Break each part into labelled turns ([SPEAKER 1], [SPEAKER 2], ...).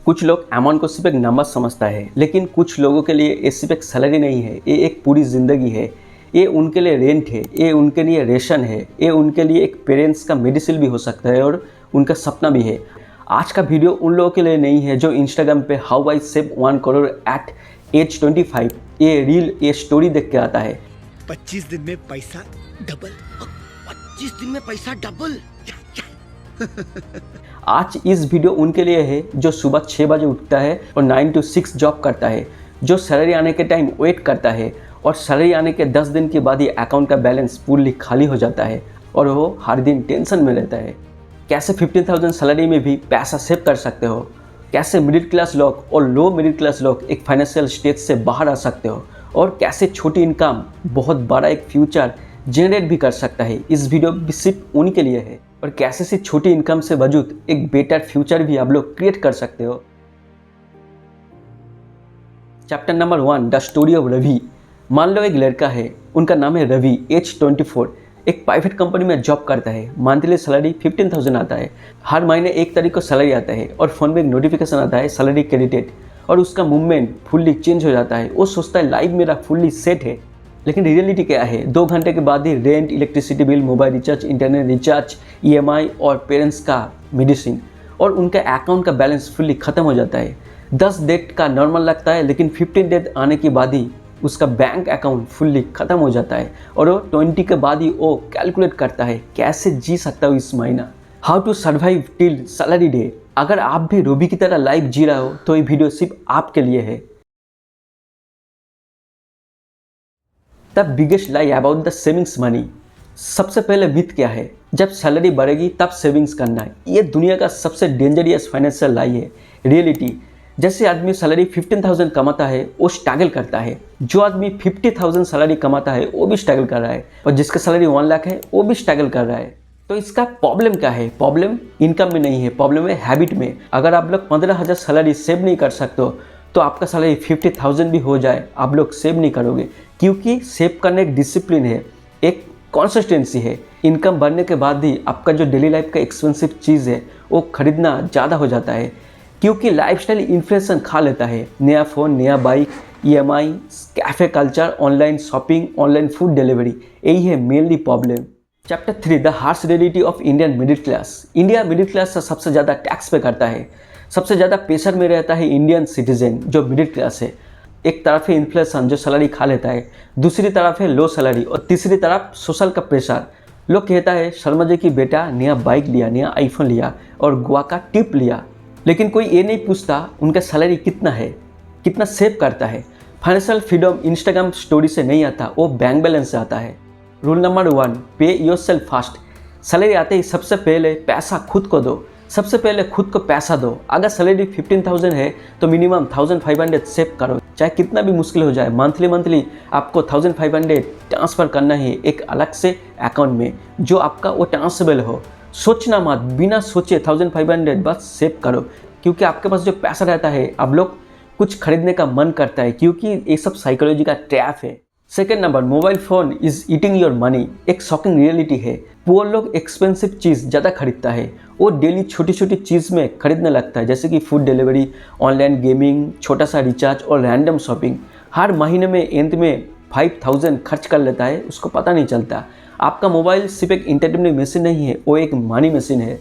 [SPEAKER 1] कुछ लोग अमाउंट को सिर्फ एक नंबर समझता है, लेकिन कुछ लोगों के लिए ये सिर्फ एक सैलरी नहीं है, ये एक पूरी ज़िंदगी है। ये उनके लिए रेंट है, ये उनके लिए रेशन है, ये उनके लिए एक पेरेंट्स का मेडिसिन भी हो सकता है और उनका सपना भी है। आज का वीडियो उन लोगों के लिए नहीं है जो इंस्टाग्राम पे how I save 1 crore at age 25 ये स्टोरी देख के आता है।
[SPEAKER 2] 25 दिन में पैसा डबल। 25 दिन में पैसा डबल।
[SPEAKER 1] आज इस वीडियो उनके लिए है जो सुबह 6 बजे उठता है और 9 to 6 जॉब करता है, जो सैलरी आने के टाइम वेट करता है और सैलरी आने के 10 दिन के बाद ही अकाउंट का बैलेंस पूरी खाली हो जाता है और वो हर दिन टेंशन में रहता है। कैसे 15,000 सैलरी में भी पैसा सेव कर सकते हो, कैसे मिडिल क्लास लोग और लो मिडिल क्लास लोग एक फाइनेंशियल स्टेज से बाहर आ सकते हो और कैसे छोटी इनकम बहुत बड़ा एक फ्यूचर जनरेट भी कर सकता है। इस वीडियो भी सिर्फ उनके लिए है और कैसे से छोटी इनकम से वजूद एक बेटर फ्यूचर भी आप लोग क्रिएट कर सकते हो। Chapter number 1, the story of Ravi. मान लो एक लड़का है, उनका नाम है रवि, एज 24, एक प्राइवेट कंपनी में जॉब करता है। मंथली सैलरी 15,000 आता है। हर महीने 1 तारीख को सैलरी आता है और फ़ोन में एक नोटिफिकेशन आता है सैलरी क्रेडिटेड और उसका मूवमेंट फुल्ली चेंज हो जाता है। वो सोचता है लाइफ मेरा फुल्ली सेट है, लेकिन रियलिटी क्या है? 2 घंटे के बाद ही rent, electricity bill, mobile recharge, internet recharge, EMI और पेरेंट्स का मेडिसिन और उनका अकाउंट का बैलेंस फुल्ली ख़त्म हो जाता है। 10 डेट का नॉर्मल लगता है, लेकिन 15 डेट आने के बाद ही उसका बैंक अकाउंट फुल्ली ख़त्म हो जाता है और वो 20 के बाद ही वो कैलकुलेट करता है कैसे जी सकता हूँ इस महीना, how to survive till salary day. अगर आप भी रवि की तरह लाइफ जी रहे हो तो ये वीडियो सिर्फ आपके लिए है। The biggest lie about the savings money. सबसे पहले मिथ क्या है? जब सैलरी बढ़ेगी तब सेविंग्स करना है। ये दुनिया का सबसे डेंजरियस फाइनेंशियल लाई है। रियलिटी, जैसे आदमी सैलरी 15,000 कमाता है वो स्ट्रगल करता है, जो आदमी 50,000 सैलरी कमाता है वो भी स्ट्रगल कर रहा है और जिसका सैलरी 1 लाख है वो भी स्ट्रगल कर रहा है। तो इसका प्रॉब्लम क्या है? प्रॉब्लम इनकम में नहीं है, प्रॉब्लम है हैबिट में। अगर आप लोग 15,000 सैलरी सेव नहीं कर सकते हो तो आपका सैलरी 50,000 भी हो जाए आप लोग सेव नहीं करोगे, क्योंकि सेव करना एक डिसिप्लिन है, एक कंसिस्टेंसी है। इनकम बढ़ने के बाद भी आपका जो डेली लाइफ का एक्सपेंसिव चीज़ है वो खरीदना ज़्यादा हो जाता है, क्योंकि लाइफस्टाइल इन्फ्लेशन खा लेता है। नया फ़ोन, नया bike, EMI, cafe culture, online shopping, online food delivery, यही है mainly problem. Chapter 3, the harsh reality of Indian middle class. India middle class से सबसे ज़्यादा टैक्स पे करता है, सबसे ज़्यादा प्रेशर में रहता है इंडियन सिटीजन जो मिडिल क्लास है। एक तरफ है इन्फ्लेशन जो सैलरी खा लेता है, दूसरी तरफ है लो सैलरी और तीसरी तरफ सोशल का प्रेशर। लोग कहता है शर्मा जी की बेटा नया बाइक लिया, नया आईफोन लिया और गोवा का टिप लिया, लेकिन कोई ये नहीं पूछता उनका सैलरी कितना है, कितना सेव करता है। फाइनेंशियल फ्रीडम इंस्टाग्राम स्टोरी से नहीं आता, वो बैंक बैलेंस से आता है। रूल नंबर 1, पे योरसेल्फ फास्ट। सैलरी आते ही सबसे पहले पैसा खुद को दो, सबसे पहले खुद को पैसा दो। अगर सैलरी 15,000 है तो मिनिमम 1,500 सेव करो, चाहे कितना भी मुश्किल हो जाए। मंथली आपको 1,500 ट्रांसफ़र करना है एक अलग से अकाउंट में जो आपका वो ट्रांसफरेबल हो। सोचना मत, बिना सोचे 1,500 बस सेव करो, क्योंकि आपके पास जो पैसा रहता है आप लोग कुछ खरीदने का मन करता है, क्योंकि ये सब साइकोलॉजी का ट्रैप है। Second number, mobile phone is eating your money. एक शॉकिंग रियलिटी है, पुअर लोग एक्सपेंसिव चीज़ ज़्यादा खरीदता है, वो डेली छोटी छोटी चीज़ में खरीदने लगता है, जैसे कि फूड डिलीवरी, ऑनलाइन गेमिंग, छोटा सा रिचार्ज और रैंडम शॉपिंग। हर महीने में एंड में 5,000 खर्च कर लेता है, उसको पता नहीं चलता। आपका मोबाइल सिर्फ एक इंटरटेनमेंट मशीन नहीं है, वो एक मनी मशीन है।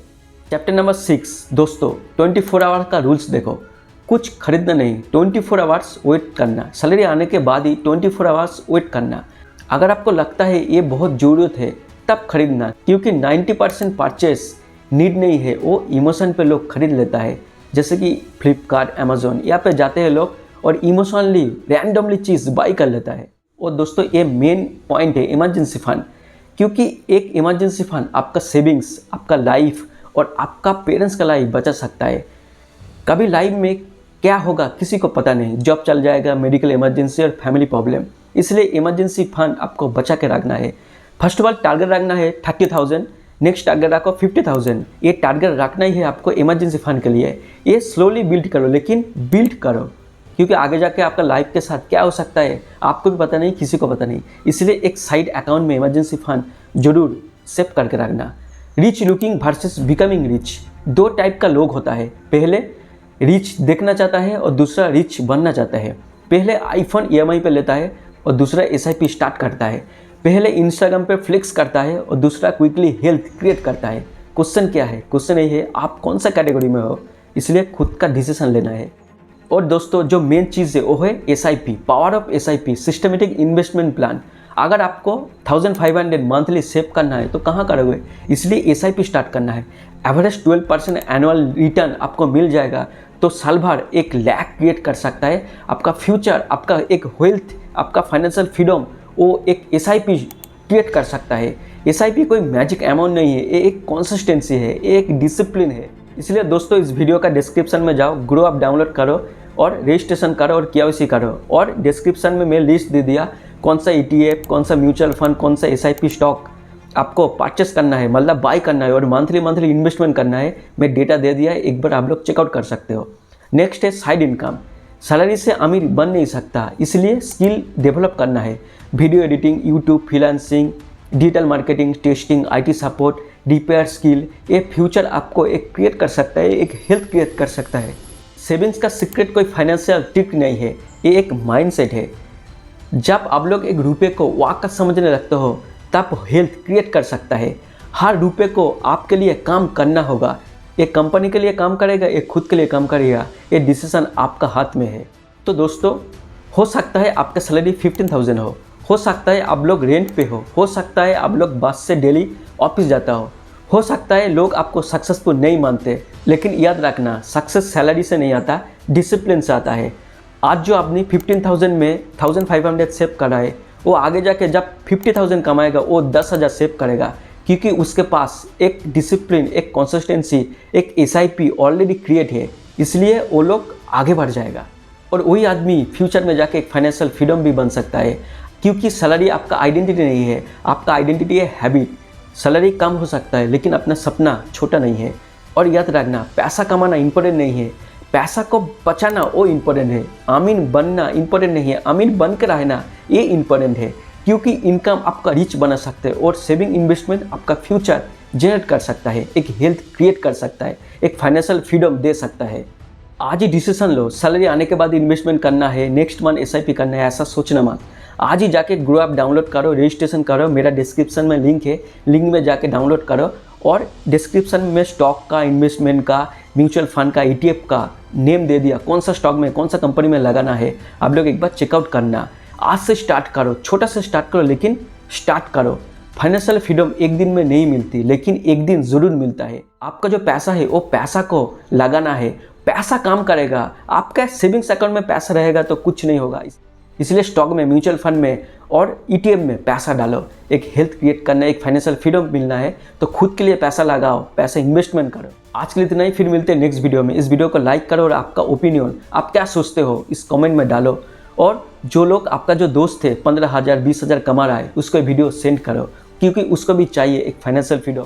[SPEAKER 1] चैप्टर नंबर 6, दोस्तों 24 आवर का रूल्स देखो। कुछ खरीदना नहीं, 24 आवर्स वेट करना। सैलरी आने के बाद ही 24 आवर्स वेट करना। अगर आपको लगता है ये बहुत ज़रूरत है तब खरीदना, क्योंकि 90% परचेस नीड नहीं है, वो इमोशन पे लोग खरीद लेता है। जैसे कि फ्लिपकार्ट, अमेजोन, यहाँ पे जाते हैं लोग और इमोशनली रैंडमली चीज़ बाई कर लेता है। और दोस्तों ये मेन पॉइंट है इमरजेंसी फंड, क्योंकि एक इमरजेंसी फंड आपका सेविंग्स, आपका लाइफ और आपका पेरेंट्स का लाइफ बचा सकता है। कभी लाइफ में क्या होगा किसी को पता नहीं, जॉब चल जाएगा, मेडिकल इमरजेंसी और फैमिली प्रॉब्लम, इसलिए इमरजेंसी फंड आपको बचा के रखना है। फर्स्ट ऑफ ऑल टारगेट रखना है 30,000, नेक्स्ट टारगेट रखो 50,000। ये टारगेट रखना ही है आपको इमरजेंसी फंड के लिए। ये स्लोली बिल्ड करो, लेकिन बिल्ड करो, क्योंकि आगे जाके आपका लाइफ के साथ क्या हो सकता है आपको भी पता नहीं, किसी को पता नहीं। इसलिए एक साइड अकाउंट में इमरजेंसी फंड जरूर सेव करके रखना। Rich looking versus becoming rich, 2 type का लोग होता है। पहले रिच देखना चाहता है और दूसरा रिच बनना चाहता है। पहले आईफोन EMI पे लेता है और दूसरा SIP स्टार्ट करता है। पहले इंस्टाग्राम पे फ्लेक्स करता है और दूसरा क्विकली हेल्थ क्रिएट करता है। क्वेश्चन क्या है? क्वेश्चन यही है आप कौन सा कैटेगरी में हो, इसलिए खुद का डिसीजन लेना है। और दोस्तों जो मेन चीज़ है वो है SIP, power of SIP, systematic investment plan. अगर आपको 1500 मंथली सेव करना है तो कहाँ करोगे, इसलिए SIP स्टार्ट करना है। एवरेज 12% एनुअल रिटर्न आपको मिल जाएगा तो साल भर 1 लाख क्रिएट कर सकता है। आपका फ्यूचर, आपका एक वेल्थ, आपका फाइनेंशियल फ्रीडम वो एक SIP क्रिएट कर सकता है। SIP कोई मैजिक अमाउंट नहीं है, ये एक कंसिस्टेंसी है, ये एक डिसिप्लिन है। इसलिए दोस्तों इस वीडियो का डिस्क्रिप्शन में जाओ, ग्रो ऐप डाउनलोड करो और रजिस्ट्रेशन करो और KYC करो। और डिस्क्रिप्शन में मैं लिस्ट दे दिया कौन सा ETF, कौन सा म्यूचुअल फंड, कौन सा SIP स्टॉक आपको परचेस करना है, मतलब बाय करना है और मंथली इन्वेस्टमेंट करना है। मैं डेटा दे दिया है, एक बार आप लोग चेकआउट कर सकते हो। नेक्स्ट है साइड इनकम। सैलरी से अमीर बन नहीं सकता, इसलिए स्किल डेवलप करना है। Video editing, YouTube, freelancing, digital marketing, testing, IT support, repair skill, ये फ्यूचर आपको एक क्रिएट कर सकता है, एक हेल्थ क्रिएट कर सकता है। सेविंग्स का सीक्रेट कोई फाइनेंशियल ट्रिक नहीं है, ये एक माइंडसेट है। जब आप लोग एक रुपये को वाकई समझने लगते हो तब हेल्थ क्रिएट कर सकता है। हर रुपये को आपके लिए काम करना होगा। एक कंपनी के लिए काम करेगा, एक खुद के लिए काम करेगा, ये डिसीजन आपका हाथ में है। तो दोस्तों हो सकता है आपका सैलरी 15,000 हो सकता है आप लोग रेंट पे हो सकता है आप लोग बस से डेली ऑफिस जाता हो सकता है लोग आपको सक्सेसफुल नहीं मानते, लेकिन याद रखना सक्सेस सैलरी से नहीं आता, डिसिप्लिन से आता है। आज जो आपने 15,000 में 1,500 सेव करा है, वो आगे जाके जब 50,000 कमाएगा वो 10,000 सेव करेगा, क्योंकि उसके पास एक डिसिप्लिन, एक कंसिस्टेंसी, एक SIP ऑलरेडी क्रिएट है, इसलिए वो लोग आगे बढ़ जाएगा। और वही आदमी फ्यूचर में जाके एक फाइनेंशियल फ्रीडम भी बन सकता है, क्योंकि सैलरी आपका आइडेंटिटी नहीं है, आपका आइडेंटिटी है हैबिट। सैलरी कम हो सकता है लेकिन अपना सपना छोटा नहीं है। और याद रखना पैसा कमाना इंपॉर्टेंट नहीं है, पैसा को बचाना वो इम्पोर्टेंट है। अमीर बनना इम्पोर्टेंट नहीं है, अमीर बन के रहना ये इम्पोर्टेंट है, क्योंकि इनकम आपका रिच बना सकते हैं और सेविंग इन्वेस्टमेंट आपका फ्यूचर जनरेट कर सकता है, एक हेल्थ क्रिएट कर सकता है, एक फाइनेंशियल फ्रीडम दे सकता है। आज ही डिसीजन लो, सैलरी आने के बाद इन्वेस्टमेंट करना है, नेक्स्ट मंथ SIP करना है, ऐसा सोचना मत। आज ही जाके ग्रो ऐप डाउनलोड करो, रजिस्ट्रेशन करो, मेरा डिस्क्रिप्शन में लिंक है, लिंक में जाके डाउनलोड करो। और डिस्क्रिप्शन में स्टॉक का, इन्वेस्टमेंट का, म्यूचुअल फंड का, ETF का नेम दे दिया, कौन सा स्टॉक में, कौन सा कंपनी में लगाना है, आप लोग एक बार चेकआउट करना। आज से स्टार्ट करो, छोटा से स्टार्ट करो, लेकिन स्टार्ट करो। फाइनेंशियल फ्रीडम एक दिन में नहीं मिलती, लेकिन एक दिन ज़रूर मिलता है। आपका जो पैसा है वो पैसा को लगाना है, पैसा काम करेगा। आपका सेविंग्स अकाउंट में पैसा रहेगा तो कुछ नहीं होगा, इसलिए स्टॉक में, म्यूचुअल फंड में और ETF में पैसा डालो। एक हेल्थ क्रिएट करना है, एक फाइनेंशियल फ्रीडम मिलना है तो खुद के लिए पैसा लगाओ, पैसा इन्वेस्टमेंट करो। आज के लिए इतना ही, फिर मिलते हैं नेक्स्ट वीडियो में। इस वीडियो को लाइक करो और आपका ओपिनियन, आप क्या सोचते हो इस कमेंट में डालो। और जो लोग, आपका जो दोस्त है 15,000 20,000 कमा रहा है, उसको वीडियो सेंड करो, क्योंकि उसको भी चाहिए एक फाइनेंशियल फ्रीडम।